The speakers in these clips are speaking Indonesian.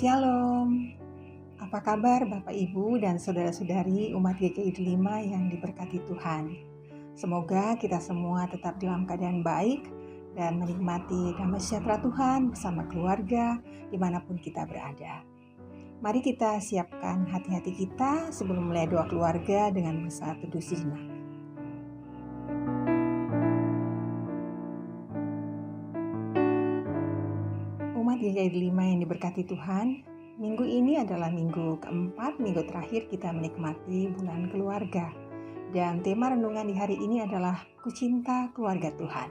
Shalom, apa kabar Bapak Ibu dan Saudara-saudari umat GKI Delima yang diberkati Tuhan. Semoga kita semua tetap dalam keadaan baik dan menikmati damai sejahtera Tuhan bersama keluarga dimanapun kita berada. Mari kita siapkan hati-hati kita sebelum mulai doa keluarga dengan bersaat teduh sejenak. Umat GKI Delima yang diberkati Tuhan, minggu ini adalah minggu keempat, minggu terakhir kita menikmati bulan keluarga. Dan tema renungan di hari ini adalah Ku Cinta Keluarga Tuhan.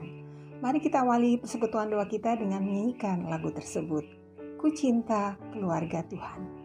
Mari kita awali persekutuan doa kita dengan menyanyikan lagu tersebut. Ku Cinta Keluarga Tuhan.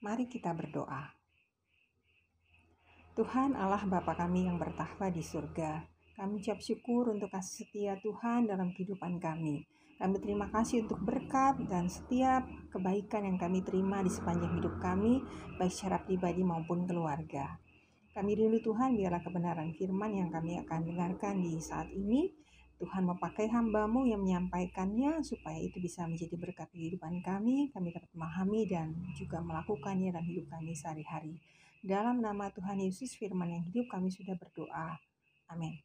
Mari kita berdoa. Tuhan Allah Bapa kami yang bertahta di surga, kami ucap syukur untuk kasih setia Tuhan dalam kehidupan kami. Kami terima kasih untuk berkat dan setiap kebaikan yang kami terima di sepanjang hidup kami, baik secara pribadi maupun keluarga. Kami rindu Tuhan, biarlah kebenaran firman yang kami akan dengarkan di saat ini, Tuhan memakai hamba-Mu yang menyampaikannya supaya itu bisa menjadi berkat kehidupan kami dapat memahami dan juga melakukannya dalam hidup kami sehari-hari. Dalam nama Tuhan Yesus firman yang hidup kami sudah berdoa. Amin.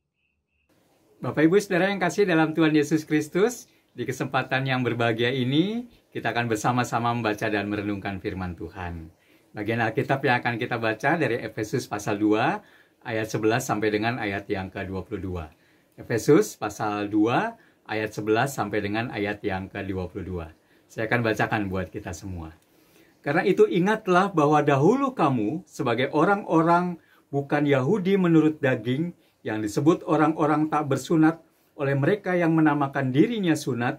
Bapak Ibu Saudara yang kasih dalam Tuhan Yesus Kristus, di kesempatan yang berbahagia ini kita akan bersama-sama membaca dan merenungkan firman Tuhan. Bagian Alkitab yang akan kita baca dari Efesus pasal 2 ayat 11 sampai dengan ayat yang ke-22. Efesus pasal 2 ayat 11 sampai dengan ayat yang ke-22. Saya akan bacakan buat kita semua. Karena itu ingatlah bahwa dahulu kamu sebagai orang-orang bukan Yahudi menurut daging yang disebut orang-orang tak bersunat oleh mereka yang menamakan dirinya sunat,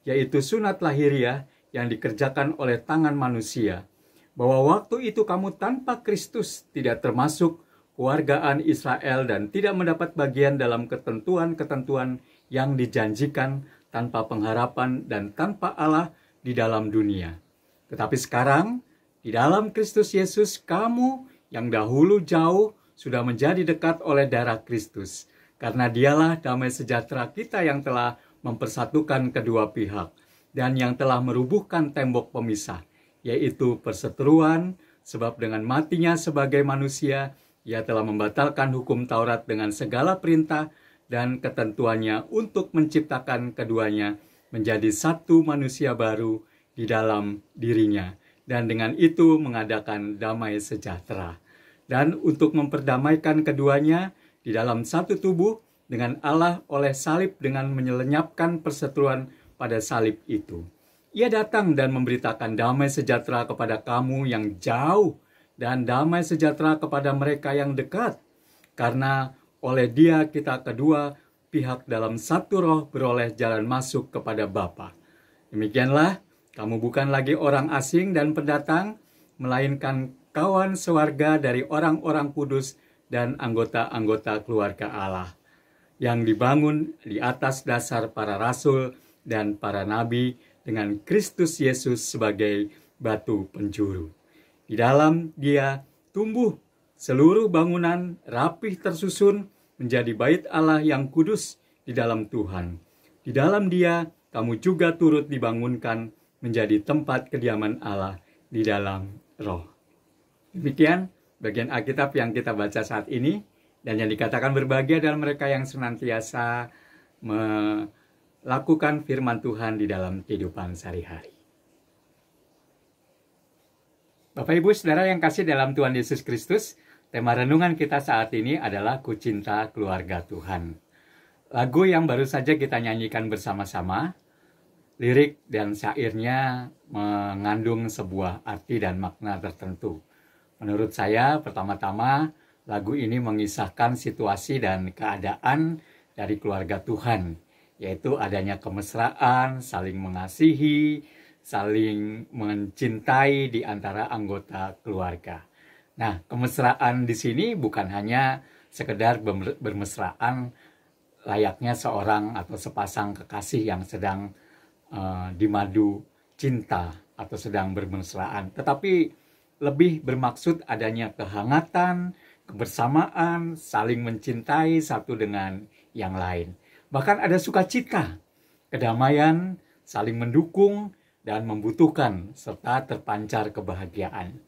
yaitu sunat lahiriah yang dikerjakan oleh tangan manusia. Bahwa waktu itu kamu tanpa Kristus tidak termasuk keluargaan Israel dan tidak mendapat bagian dalam ketentuan-ketentuan yang dijanjikan tanpa pengharapan dan tanpa Allah di dalam dunia. Tetapi sekarang, di dalam Kristus Yesus, kamu yang dahulu jauh sudah menjadi dekat oleh darah Kristus. Karena dialah damai sejahtera kita yang telah mempersatukan kedua pihak dan yang telah merubuhkan tembok pemisah, yaitu perseteruan, sebab dengan matinya sebagai manusia, Ia telah membatalkan hukum Taurat dengan segala perintah dan ketentuannya untuk menciptakan keduanya menjadi satu manusia baru di dalam dirinya. Dan dengan itu mengadakan damai sejahtera. Dan untuk memperdamaikan keduanya di dalam satu tubuh dengan Allah oleh salib dengan menyelenyapkan perseteruan pada salib itu. Ia datang dan memberitakan damai sejahtera kepada kamu yang jauh dan damai sejahtera kepada mereka yang dekat. Karena oleh Dia kita kedua pihak dalam satu roh beroleh jalan masuk kepada Bapa. Demikianlah, kamu bukan lagi orang asing dan pendatang, melainkan kawan sewarga dari orang-orang kudus dan anggota-anggota keluarga Allah, yang dibangun di atas dasar para rasul dan para nabi dengan Kristus Yesus sebagai batu penjuru. Di dalam Dia tumbuh seluruh bangunan rapih tersusun menjadi bait Allah yang kudus di dalam Tuhan. Di dalam Dia kamu juga turut dibangunkan menjadi tempat kediaman Allah di dalam roh. Demikian bagian Alkitab yang kita baca saat ini, dan yang dikatakan berbahagia adalah mereka yang senantiasa melakukan firman Tuhan di dalam kehidupan sehari-hari. Bapak Ibu Saudara yang kasih dalam Tuhan Yesus Kristus, tema renungan kita saat ini adalah Ku Cinta Keluarga Tuhan. Lagu yang baru saja kita nyanyikan bersama-sama, lirik dan syairnya mengandung sebuah arti dan makna tertentu. Menurut saya, pertama-tama lagu ini mengisahkan situasi dan keadaan dari keluarga Tuhan, yaitu adanya kemesraan, saling mengasihi, saling mencintai di antara anggota keluarga. Nah, kemesraan di sini bukan hanya sekedar bermesraan layaknya seorang atau sepasang kekasih yang sedang dimadu cinta atau sedang bermesraan, tetapi lebih bermaksud adanya kehangatan, kebersamaan, saling mencintai satu dengan yang lain. Bahkan ada sukacita, kedamaian, saling mendukung, dan membutuhkan, serta terpancar kebahagiaan.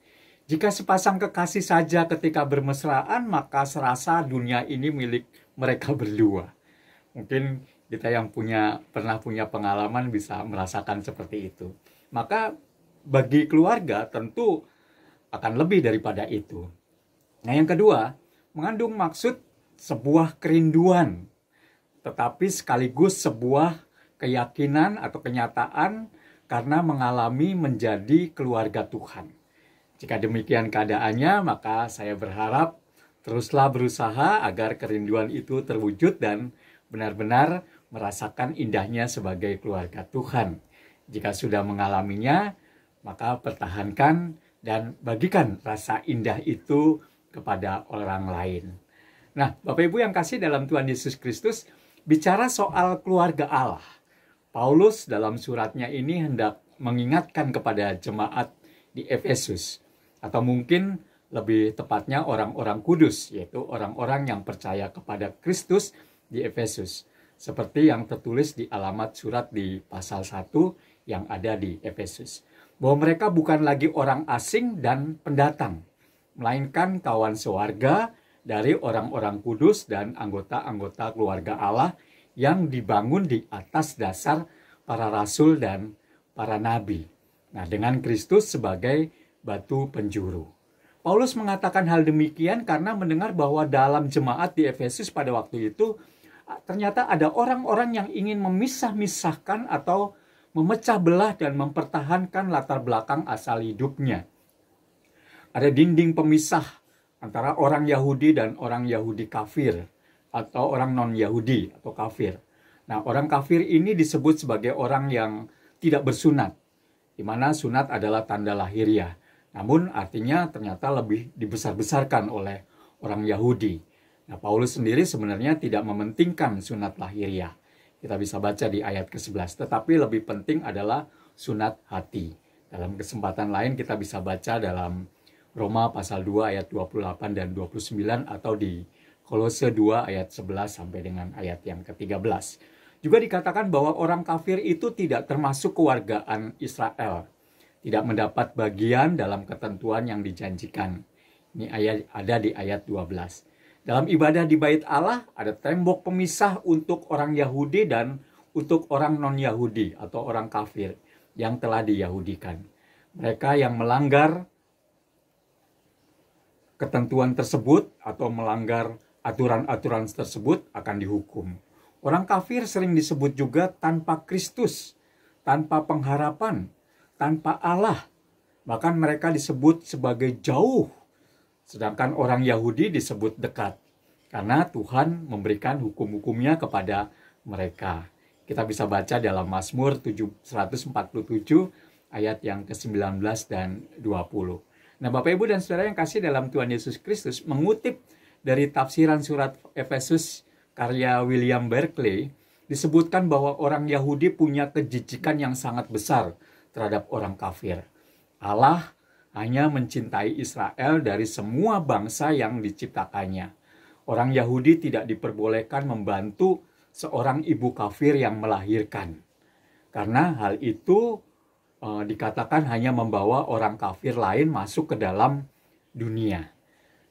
Jika sepasang kekasih saja ketika bermesraan, maka serasa dunia ini milik mereka berdua. Mungkin kita yang pernah punya pengalaman bisa merasakan seperti itu. Maka bagi keluarga tentu akan lebih daripada itu. Nah, yang kedua, mengandung maksud sebuah kerinduan, tetapi sekaligus sebuah keyakinan atau kenyataan karena mengalami menjadi keluarga Tuhan. Jika demikian keadaannya, maka saya berharap teruslah berusaha agar kerinduan itu terwujud dan benar-benar merasakan indahnya sebagai keluarga Tuhan. Jika sudah mengalaminya, maka pertahankan dan bagikan rasa indah itu kepada orang lain. Nah, Bapak Ibu yang kasih dalam Tuhan Yesus Kristus, bicara soal keluarga Allah, Paulus dalam suratnya ini hendak mengingatkan kepada jemaat di Efesus, atau mungkin lebih tepatnya orang-orang kudus, yaitu orang-orang yang percaya kepada Kristus di Efesus, seperti yang tertulis di alamat surat di pasal 1 yang ada di Efesus, bahwa mereka bukan lagi orang asing dan pendatang, melainkan kawan sewarga dari orang-orang kudus dan anggota-anggota keluarga Allah yang dibangun di atas dasar para rasul dan para nabi. Nah, dengan Kristus sebagai batu penjuru. Paulus mengatakan hal demikian karena mendengar bahwa dalam jemaat di Efesus pada waktu itu ternyata ada orang-orang yang ingin memisah-misahkan atau memecah belah dan mempertahankan latar belakang asal hidupnya. Ada dinding pemisah antara orang Yahudi dan orang Yahudi kafir, atau orang non-Yahudi atau kafir. Nah, orang kafir ini disebut sebagai orang yang tidak bersunat, di mana sunat adalah tanda lahiriah. Namun artinya ternyata lebih dibesar-besarkan oleh orang Yahudi. Nah, Paulus sendiri sebenarnya tidak mementingkan sunat lahiriah. Kita bisa baca di ayat ke-11. Tetapi lebih penting adalah sunat hati. Dalam kesempatan lain kita bisa baca dalam Roma pasal 2 ayat 28 dan 29 atau di Kolose 2 ayat 11 sampai dengan ayat yang ke-13. Juga dikatakan bahwa orang kafir itu tidak termasuk kewargaan Israel. Tidak mendapat bagian dalam ketentuan yang dijanjikan. Ini ayat ada di ayat 12. Dalam ibadah di bait Allah ada tembok pemisah untuk orang Yahudi dan untuk orang non-Yahudi atau orang kafir yang telah diyahudikan. Mereka yang melanggar ketentuan tersebut atau melanggar aturan-aturan tersebut akan dihukum. Orang kafir sering disebut juga tanpa Kristus, tanpa pengharapan, tanpa Allah. Bahkan mereka disebut sebagai jauh. Sedangkan orang Yahudi disebut dekat. Karena Tuhan memberikan hukum-hukumnya kepada mereka. Kita bisa baca dalam Mazmur 147 ayat yang ke-19 dan 20. Nah, Bapak Ibu dan Saudara yang kasih dalam Tuhan Yesus Kristus, mengutip dari tafsiran surat Efesus karya William Barclay, disebutkan bahwa orang Yahudi punya kejijikan yang sangat besar terhadap orang kafir. Allah hanya mencintai Israel dari semua bangsa yang diciptakannya. Orang Yahudi tidak diperbolehkan membantu seorang ibu kafir yang melahirkan. Karena hal itu dikatakan hanya membawa orang kafir lain masuk ke dalam dunia.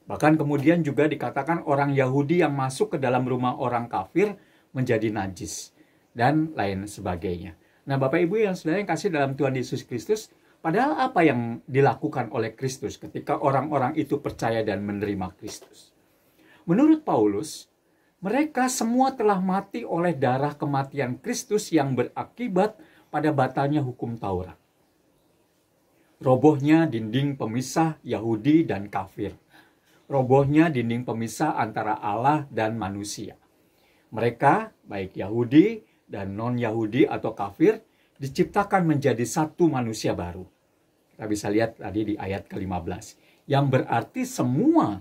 Bahkan kemudian juga dikatakan orang Yahudi yang masuk ke dalam rumah orang kafir menjadi najis dan lain sebagainya. Nah, Bapak Ibu yang saudara yang kasih dalam Tuhan Yesus Kristus, padahal apa yang dilakukan oleh Kristus ketika orang-orang itu percaya dan menerima Kristus? Menurut Paulus, mereka semua telah mati oleh darah kematian Kristus yang berakibat pada batalnya hukum Taurat. Robohnya dinding pemisah Yahudi dan kafir. Robohnya dinding pemisah antara Allah dan manusia. Mereka, baik Yahudi dan non-Yahudi atau kafir, diciptakan menjadi satu manusia baru. Kita bisa lihat tadi di ayat ke-15. Yang berarti semua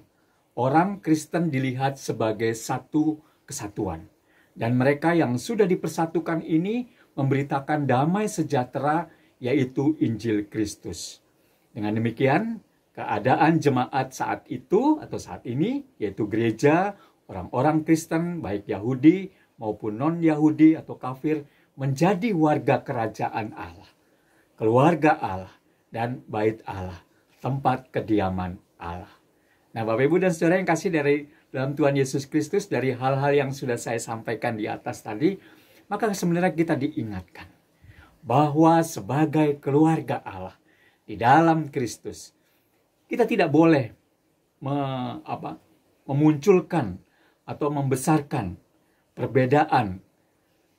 orang Kristen dilihat sebagai satu kesatuan. Dan mereka yang sudah dipersatukan ini memberitakan damai sejahtera, yaitu Injil Kristus. Dengan demikian, keadaan jemaat saat itu atau saat ini, yaitu gereja, orang-orang Kristen, baik Yahudi maupun non-Yahudi atau kafir, menjadi warga kerajaan Allah, keluarga Allah, dan bait Allah, tempat kediaman Allah. Nah, Bapak Ibu dan Saudara yang kasih dari dalam Tuhan Yesus Kristus, dari hal-hal yang sudah saya sampaikan di atas tadi, maka sebenarnya kita diingatkan bahwa sebagai keluarga Allah di dalam Kristus, kita tidak boleh memunculkan atau membesarkan perbedaan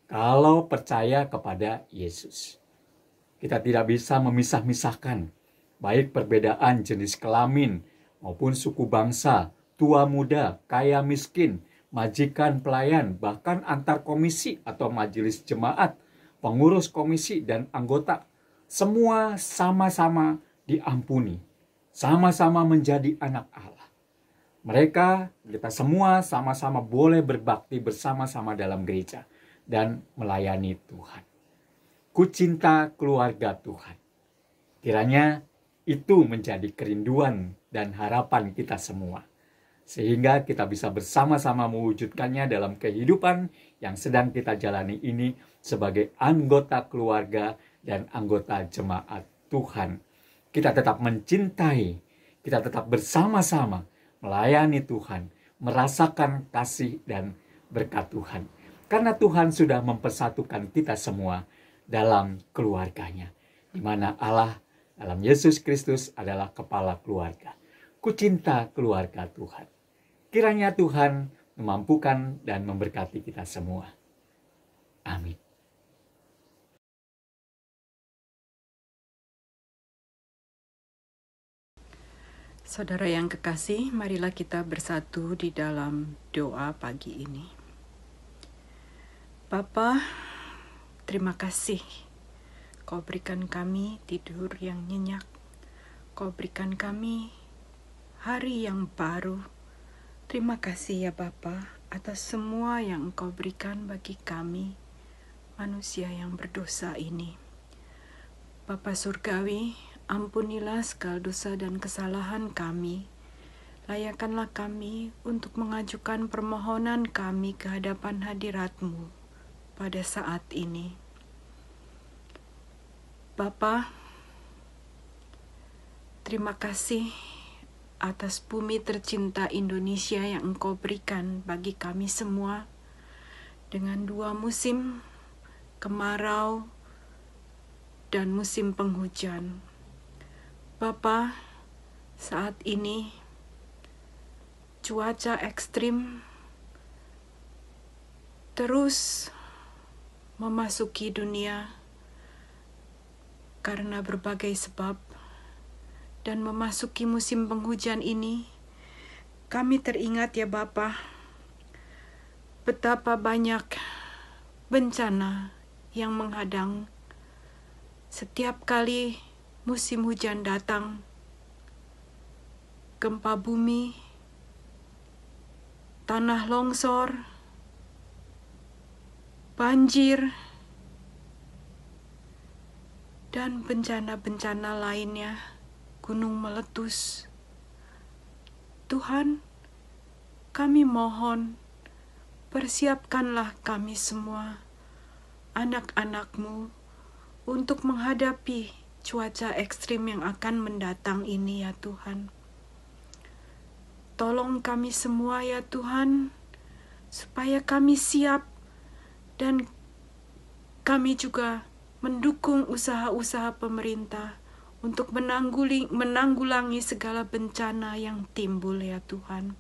kalau percaya kepada Yesus. Kita tidak bisa memisah-misahkan baik perbedaan jenis kelamin maupun suku bangsa, tua muda, kaya miskin, majikan pelayan, bahkan antar komisi atau majelis jemaat, pengurus komisi dan anggota. Semua sama-sama diampuni, sama-sama menjadi anak Allah. Mereka, kita semua sama-sama boleh berbakti bersama-sama dalam gereja dan melayani Tuhan. Kucinta keluarga Tuhan. Kiranya itu menjadi kerinduan dan harapan kita semua. Sehingga kita bisa bersama-sama mewujudkannya dalam kehidupan yang sedang kita jalani ini sebagai anggota keluarga dan anggota jemaat Tuhan. Kita tetap mencintai, kita tetap bersama-sama melayani Tuhan, merasakan kasih dan berkat Tuhan. Karena Tuhan sudah mempersatukan kita semua dalam keluarganya, di mana Allah dalam Yesus Kristus adalah kepala keluarga. Kucinta keluarga Tuhan. Kiranya Tuhan memampukan dan memberkati kita semua. Amin. Saudara yang kekasih, marilah kita bersatu di dalam doa pagi ini. Bapa, terima kasih. Kau berikan kami tidur yang nyenyak. Kau berikan kami hari yang baru. Terima kasih ya Bapa atas semua yang Engkau berikan bagi kami, manusia yang berdosa ini. Bapa Surgawi, ampunilah segala dosa dan kesalahan kami. Layakkanlah kami untuk mengajukan permohonan kami ke hadapan hadirat-Mu pada saat ini. Bapa, terima kasih atas bumi tercinta Indonesia yang Engkau berikan bagi kami semua, dengan 2 musim, kemarau dan musim penghujan. Bapa, saat ini cuaca ekstrim terus memasuki dunia karena berbagai sebab. Dan memasuki musim penghujan ini, kami teringat ya Bapa, betapa banyak bencana yang menghadang setiap kali musim hujan datang. Gempa bumi, tanah longsor, banjir, dan bencana-bencana lainnya, gunung meletus. Tuhan, kami mohon, persiapkanlah kami semua, anak-anak-Mu, untuk menghadapi cuaca ekstrim yang akan mendatang ini ya Tuhan. Tolong kami semua ya Tuhan, supaya kami siap dan kami juga mendukung usaha-usaha pemerintah untuk menanggulangi segala bencana yang timbul ya Tuhan.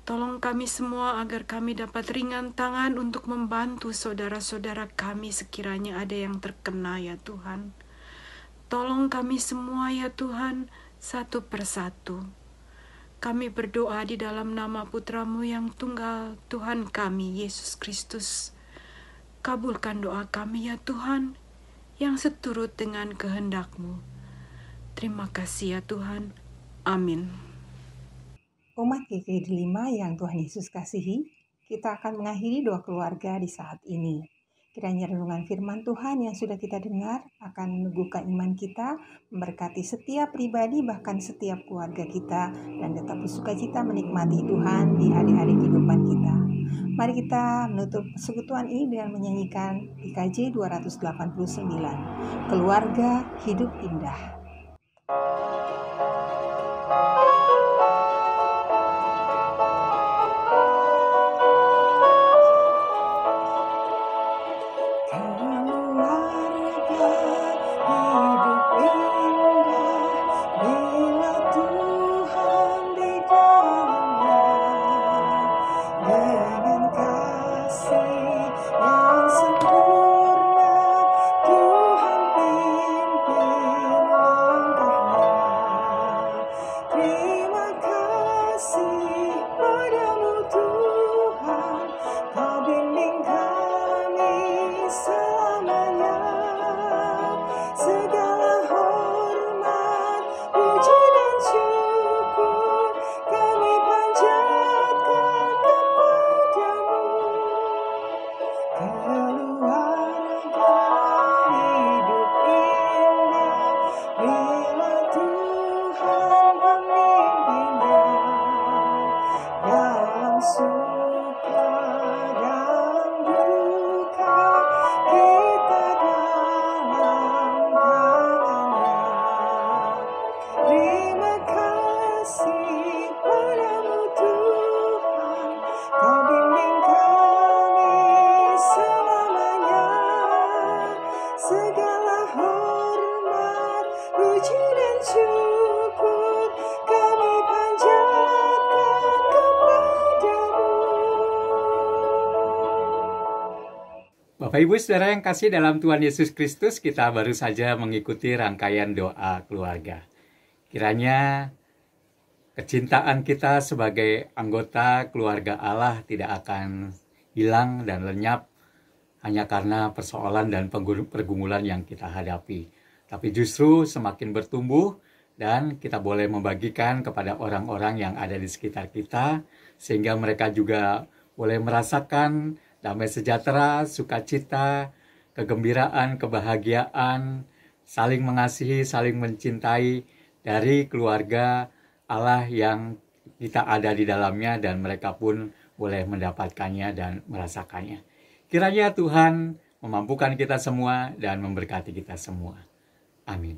Tolong kami semua agar kami dapat ringan tangan untuk membantu saudara-saudara kami sekiranya ada yang terkena ya Tuhan. Tolong kami semua ya Tuhan, satu persatu. Kami berdoa di dalam nama Putra-Mu yang tunggal, Tuhan kami, Yesus Kristus. Kabulkan doa kami ya Tuhan, yang seturut dengan kehendak-Mu. Terima kasih ya Tuhan. Amin. Umat GKI 5 yang Tuhan Yesus kasihi, kita akan mengakhiri doa keluarga di saat ini. Kiranya renungan firman Tuhan yang sudah kita dengar akan meneguhkan iman kita, memberkati setiap pribadi bahkan setiap keluarga kita, dan tetap bersukacita menikmati Tuhan di hari-hari kehidupan kita. Mari kita menutup persekutuan ini dengan menyanyikan PKJ 289, Keluarga Hidup Indah. Bapak Ibu Saudara yang kasih dalam Tuhan Yesus Kristus, kita baru saja mengikuti rangkaian doa keluarga. Kiranya kecintaan kita sebagai anggota keluarga Allah tidak akan hilang dan lenyap hanya karena persoalan dan pergumulan yang kita hadapi. Tapi justru semakin bertumbuh dan kita boleh membagikan kepada orang-orang yang ada di sekitar kita, sehingga mereka juga boleh merasakan damai sejahtera, sukacita, kegembiraan, kebahagiaan, saling mengasihi, saling mencintai dari keluarga Allah yang kita ada di dalamnya, dan mereka pun boleh mendapatkannya dan merasakannya. Kiranya Tuhan memampukan kita semua dan memberkati kita semua. Amin.